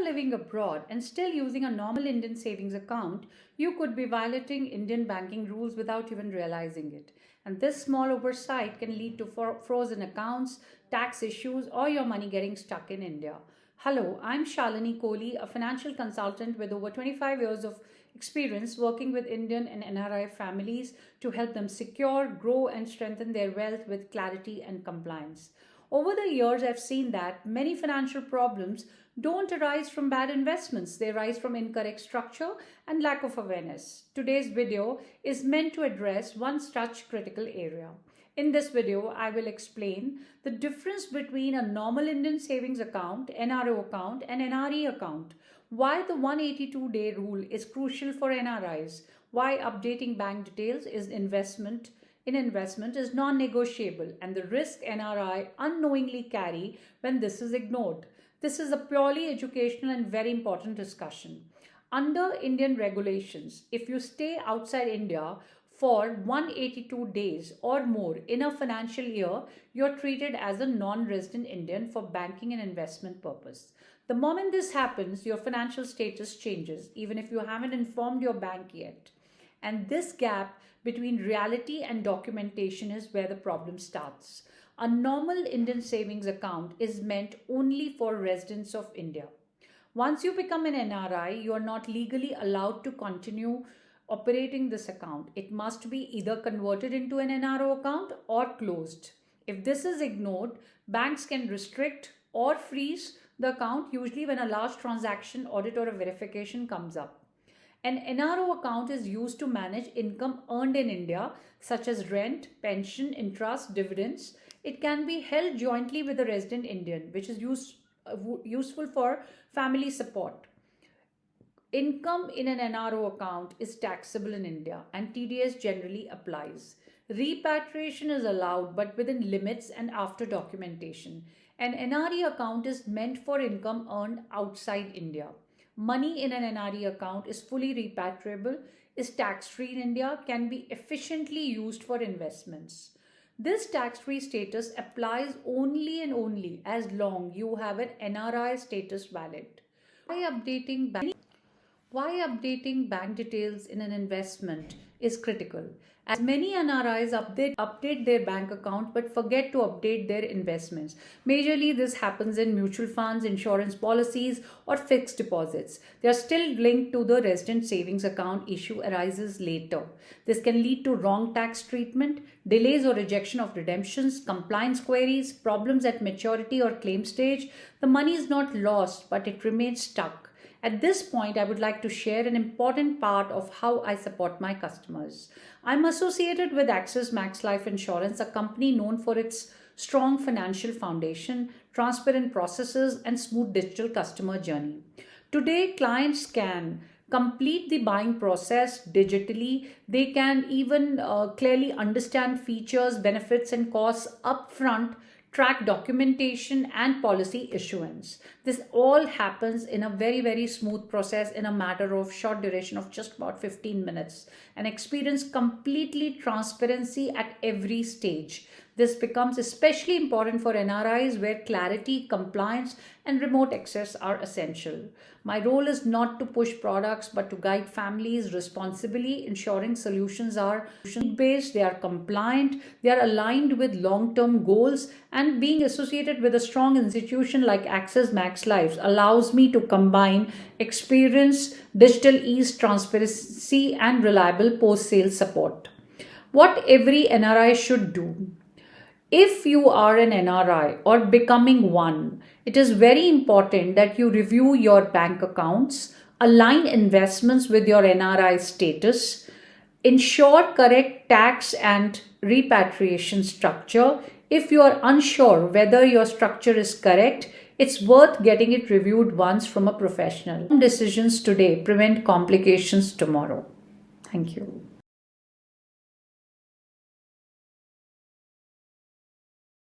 living abroad and still using a normal Indian savings account, you could be violating Indian banking rules without even realizing it. And this small oversight can lead to frozen accounts, tax issues, or your money getting stuck in India. Hello, I'm Shalini Kohli, a financial consultant with over 25 years of experience working with Indian and NRI families to help them secure, grow, and strengthen their wealth with clarity and compliance. Over the years, I've seen that many financial problems don't arise from bad investments. They arise from incorrect structure and lack of awareness. Today's video is meant to address one such critical area. In this video, I will explain the difference between a normal Indian savings account, NRO account, and NRE account, why the 182-day rule is crucial for NRIs, why updating bank details is investment is non-negotiable, and the risk NRI unknowingly carry when this is ignored. This is a purely educational and very important discussion. Under Indian regulations, if you stay outside India for 182 days or more in a financial year, you're treated as a non-resident Indian for banking and investment purpose. The moment this happens, your financial status changes, even if you haven't informed your bank yet. And this gap between reality and documentation is where the problem starts. A normal Indian savings account is meant only for residents of India. Once you become an NRI, you are not legally allowed to continue operating this account. It must be either converted into an NRO account or closed. If this is ignored, banks can restrict or freeze the account, usually when a large transaction, audit, or a verification comes up. An NRO account is used to manage income earned in India, such as rent, pension, interest, dividends. It can be held jointly with a resident Indian, which is useful for family support. Income in an NRO account is taxable in India, and TDS generally applies. Repatriation is allowed, but within limits and after documentation. An NRE account is meant for income earned outside India. Money in an NRE account is fully repatriable, is tax-free in India, can be efficiently used for investments. This tax-free status applies only and only as long you have an NRI status valid. Why updating bank details in an investment is critical, as many NRIs update their bank account but forget to update their investments. Majorly, this happens in mutual funds, insurance policies, or fixed deposits. They are still linked to the resident savings account. Issue arises later. This can lead to wrong tax treatment, delays or rejection of redemptions, compliance queries, problems at maturity or claim stage. The money is not lost, but it remains stuck. At this point, I would like to share an important part of how I support my customers. I'm associated with Axis Max Life Insurance, a company known for its strong financial foundation, transparent processes, and smooth digital customer journey. Today, clients can complete the buying process digitally. They can even clearly understand features, benefits, and costs upfront, track documentation and policy issuance. This all happens in a very, very smooth process in a matter of short duration of just about 15 minutes, and experience completely transparency at every stage. This becomes especially important for NRIs where clarity, compliance, and remote access are essential. My role is not to push products but to guide families responsibly, ensuring solutions are based, they are compliant, they are aligned with long-term goals, and being associated with a strong institution like Axis Max Life allows me to combine experience, digital ease, transparency, and reliable post-sale support. What every NRI should do. If you are an NRI or becoming one, it is very important that you review your bank accounts, align investments with your NRI status, ensure correct tax and repatriation structure. If you are unsure whether your structure is correct, it's worth getting it reviewed once from a professional. Decisions today prevent complications tomorrow. Thank you.